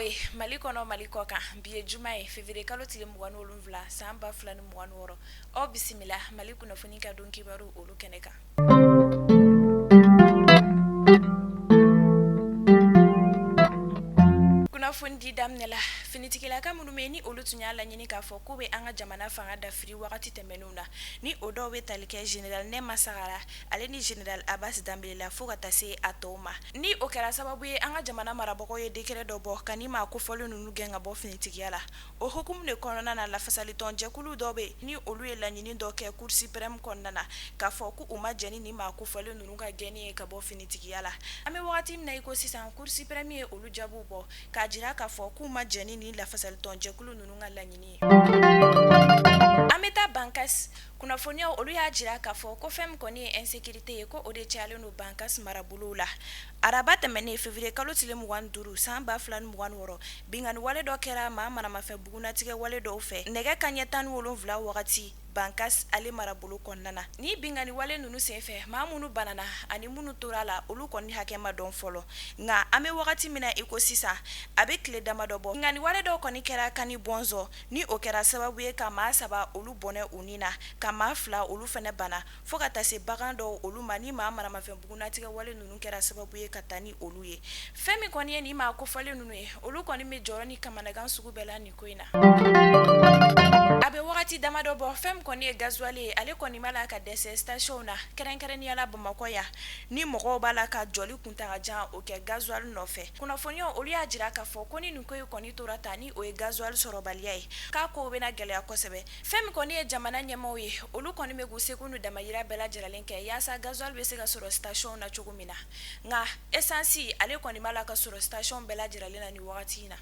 Ɲɛmɔgɔ ye Mali kɔnɔ Mali kɔ kan bi ye juma ye février kalo tile 27 san 2026 aw bisimila Mali kunnafoni ka don kibaru olu kɛnɛ kan. Kunnafoni daminɛ la finitigilaka minnu bɛ ni olu tun y'a laɲini k'a fɔ k'u bɛ an ka jamana fanga dafiri wagati tɛmɛnenw na ni o dɔw bɛ tali kɛ général Nɛma Sagara ale ni général Abbas Dambélé fo ka taa se a tɔw ma ni o kɛra sababu ye an ka jamana marabagaw ye décret dɔ bɔ ka ni maa kofɔlen ninnu gɛn ka bɔ finitigiya la o hukumu de kɔnɔna na lafasalitɔn jɛkulu dɔ bɛ ni olu ye laɲini dɔ kɛ Cour suprême kɔnɔna na k'a fɔ k'u ma jɛni ni maa kofɔlen ninnu ka gɛnni ye ka bɔ finitigiya la an bɛ wagati min na i ko sisan Cour suprême ye olu jaabiw bɔ k'a jira k'a fɔ k'u ma jɛni ni lafasalitɔn jɛkulu ninnu ka laɲini ye an bɛ taa Bankas kunnafoniyaw olu y'a jira k'a fɔ ko fɛn min kɔni ye insécurité ye ko o de cayalen don Bankas marabolow la araba tɛmɛnen février kalo tile 25 san 2026 bingani wale dɔ kɛra maa manamafɛn bugunatigɛ wale dɔw fɛ nɛgɛ kanɲɛ 17 wagati Bankas ale marabolo kɔnɔna na ni bingani wale ninnu senfɛ maa minnu banana ani minnu tora la olu kɔni hakɛ ma dɔn fɔlɔ nka an bɛ wagati min na i ko sisan a bɛ tile damadɔ bɔ bingani wale dɔw kɔni kɛra Kani Bɔnzɔ ni o kɛra sababu ye ka maa 3 olu bɔnɛ u ni na ka maa 2 olu fɛnɛ bana fo ka taa se bagan dɔw olu ma ni maa manamafɛn bugunatigɛ wale ninnu kɛra sababu ye ka taa ni olu ye fɛn min kɔni ye ni maa kofɔlen ninnu ye olu kɔni bɛ jɔrɔ ni kamanagan sugu bɛɛ la nin ko in na a bɛ wagati damadɔ bɔ fɛn min kɔni ye gasoil ye ale kɔni b'a la ka dɛsɛ station na kɛrɛnkɛrɛnnenya la Bamakɔ yan ni mɔgɔw b'a la ka jɔli kuntaka jan o kɛ gasoil nɔfɛ kunnafoniyaw olu y'a jira k'a fɔ ko ni nin ko in kɔni tora ta ni o ye gasoil sɔrɔbaliya ye k'a kow bɛna gɛlɛya kosɛbɛ fɛn min kɔni ye jamana ɲɛmaaw ye olu kɔni bɛ k'u seko n'u damayira bɛɛ lajɛlen kɛ yaasa gasoil bɛ se ka sɔrɔ station na cogo min na nka essence ale kɔni b'a la ka sɔrɔ station bɛɛ lajɛlen na ni wagati in na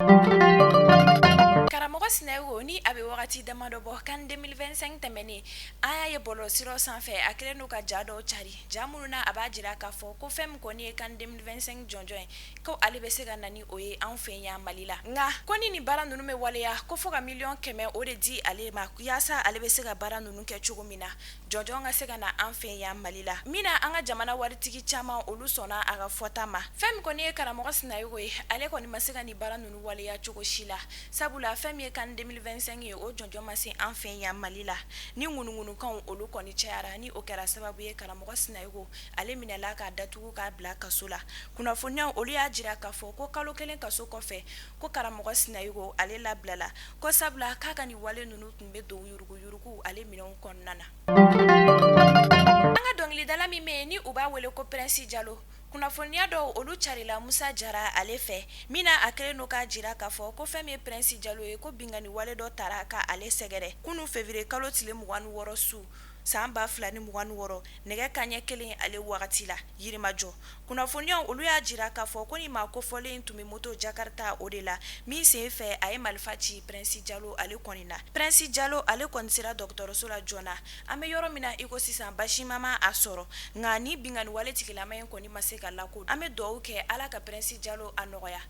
karamɔgɔ Sinayoko ni a bɛ wagati damadɔ bɔ CAN 2025 tɛmɛnen an y'a ye bɔlɔlɔsiraw sanfɛ a kɛlen don ka ja dɔw cari ja minnu na a b'a jira k'a fɔ ko fɛn min kɔni ye CAN 2025 jɔnjɔn ye ko ale bɛ se ka na ni o ye anw fɛ yan Mali la nka ko ni nin baara ninnu bɛ waleya ko fo ka 100 o de di ale ma yaasa ale bɛ se ka baara ninnu kɛ cogo min na jɔnjɔn ka se ka na an fɛ yan Mali la min na an ka jamana waritigi caman olu sɔnna a ka fɔta ma fɛn min kɔni ye karamɔgɔ Sinayoko ye ale kɔni ma se ka nin baara ninnu waleya cogo si la sabula fɛn min ye CAN 2025 ye o jɔnjɔn ma se an fɛ yan Mali la ni ŋunuŋunukanw olu kɔni cayara ni o kɛra sababu ye karamɔgɔ Sinayoko ale minɛla k'a datugu k'a bila kaso la kunnafoniyaw olu y'a jira k'a fɔ ko kalo 1 kaso kɔfɛ ko karamɔgɔ Sinayoko ale labilala ko sabula k'a ka nin wale ninnu tun bɛ don yuruguyurugu ale minɛnw kɔnɔna na an ka dɔnkilidala min bɛ yen ni u b'a wele ko Prince Jalo kunnafoniya dɔw olu carila Musa Jara ale fɛ min na a kɛlen don k'a jira k'a fɔ ko fɛn min ye Prince Jalo ye ko bingani wale dɔ tara ka ale sɛgɛrɛ kunun février kalo tile 26 su san 2026 nɛgɛ kanɲɛ 1 ale wagati la Yirimajɔ kunnafoniyaw olu y'a jira k'a fɔ ko ni maa kofɔlen tun bɛ moto Jakarta o de la min sen fɛ a ye marifa ci Prince Jalo ale kɔni na Prince Jalo ale kɔni sera dɔgɔtɔrɔso la joona an bɛ yɔrɔ min na i ko sisan basima ma a sɔrɔ nka ni bingani wale tigilama in kɔni ma se ka lako an bɛ dugawu kɛ Ala ka Prince Jalo a nɔgɔya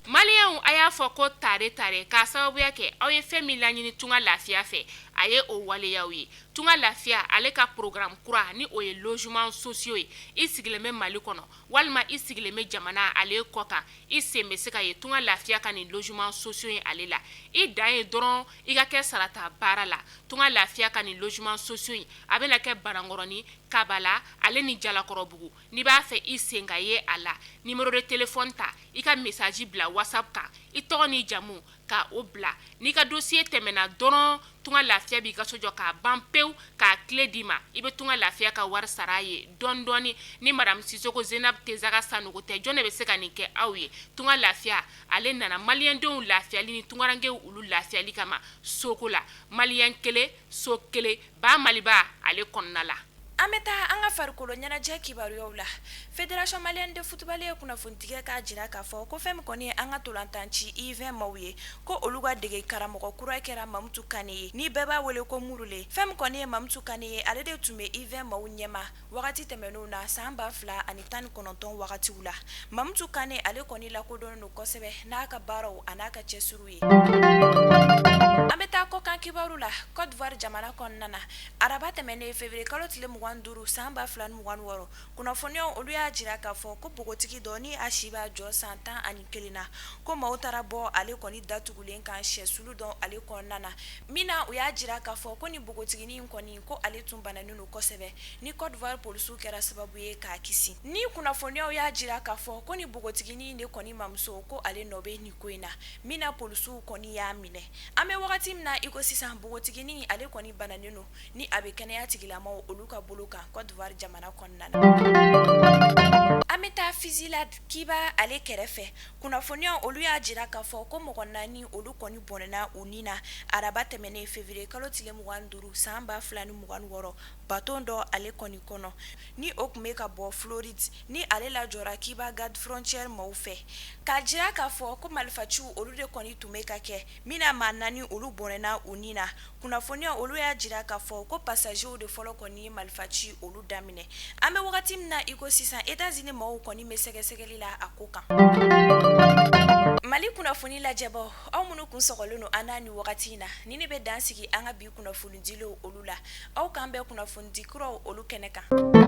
Maliyɛnw a y'a fɔ ko tare k'a sababuya kɛ aw ye fɛn min laɲini tunga lafiya fɛ a ye o waleyaw ye tunga lafiya ale ka programme kura ni o ye logement sociaux ye i sigilen bɛ Mali kɔnɔ walima i sigilen bɛ jamana ale kɔ kan i sen bɛ se ka ye tunga lafiya ka nin logement sociaux ye ale la i dan ye dɔrɔn i ka kɛ sarata baara la tunga lafiya ka nin logement sociaux ye a bɛna kɛ Banankɔrɔni Kabala ale ni Jalakɔrɔbugu n'i b'a fɛ i sen ka ye a la numéro de téléphone ta i ka message bila WhatsApp kan i tɔgɔ ni jamu ka o bila n'i ka dossier tɛmɛna dɔrɔn tunga lafiya b'i ka so jɔ k'a ban pewu k'a clé d'i ma i bɛ tunga lafiya ka wari sara a ye dɔɔni dɔɔni ni madame Sisoko Zenab Tezaga Sanogo tɛ jɔn de bɛ se ka nin kɛ aw ye tunga lafiya ale nana maliyɛndenw lafiyali ni tungarankew olu lafiyali kama soko la maliyɛn kelen so kelen ba Maliba ale kɔnɔna la an bɛ taa an ka farikolo ɲɛnajɛ kibaruyaw la Fédération Malienne de Football ye kunnafonitigɛ k'a jira k'a fɔ ko fɛn min kɔni ye an ka tolantanci U20 maaw ye ko olu ka dege karamɔgɔ kura kɛra Mamutu Kane ye ni bɛɛ b'a wele ko Murule fɛn min kɔni ye Mamutu Kane ye ale de tun bɛ U20 maaw ɲɛma wagati tɛmɛnenw na san 2019 wagatiw la Mamutu Kane ale kɔni lakodɔnnen don kosɛbɛ n'a ka baaraw a n'a ka cɛsiriw ye an bɛ taa kɔkan kibaru la Côte d'Ivoire jamana kɔnɔna na araba tɛmɛnen février kalo tile 25 san 2026 kunnafoniyaw olu y'a jira k'a fɔ ko bogotigi dɔ ni a si b'a jɔ san 11 na ko maaw taara bɔ ale kɔni datugulen kan sɛsulu dɔn ale kɔnɔna na mina u y'a jira k'a fɔ ko ni bogotiginin kɔni ko ale tun bananen don kosɛbɛ ni Côte d'Ivoire polisiw kɛra sababu ye k'a kisi ni kunnafoniyaw y'a jira k'a fɔ ko ni bogotiginin de kɔni mamuso ko ale nɔ bɛ ni ko in na mina polisiw kɔni y'a minɛ an bɛ wagati min na iko sisan bogotiginin ale kɔni bananen don ni a bɛ kɛnɛya tigilamaw olu ka bolo kan Côte d'Ivoire jamana kɔnɔna na an bɛ taa Fizi la Kiba ale kɛrɛfɛ kunnafoniyaw olu y'a jira k'a fɔ ko mɔgɔ 4 olu kɔni bɔnɛna u ni na araba tɛmɛnen février kalo tile 25 san 2026 baton dɔ ale kɔni kɔnɔ ni o kun bɛ ka bɔ Floride ni ale lajɔra Kiba Garde Frontière mɔɔw fɛ k'a jira k'a fɔ ko marifaciw olu de kɔni tun bɛ ka kɛ mina maa 4 olu bɔnɛna u ni na kunnafoniyaw olu y'a jira k'a fɔ ko passagerw de fɔlɔ kɔni ye marifaci olu daminɛ an bɛ wagati min na iko sisan États-Unis mɔɔw kɔni bɛ sɛgɛsɛgɛli la a ko kan Mali kunnafoni lajɛbaw aw minnu kun sɔgɔlen don an n'a ni wagati in na ni ne bɛ dan sigi an ka bi kunnafoni dilenw olu la aw kan bɛ kunnafoni di kuraw olu kɛnɛ kan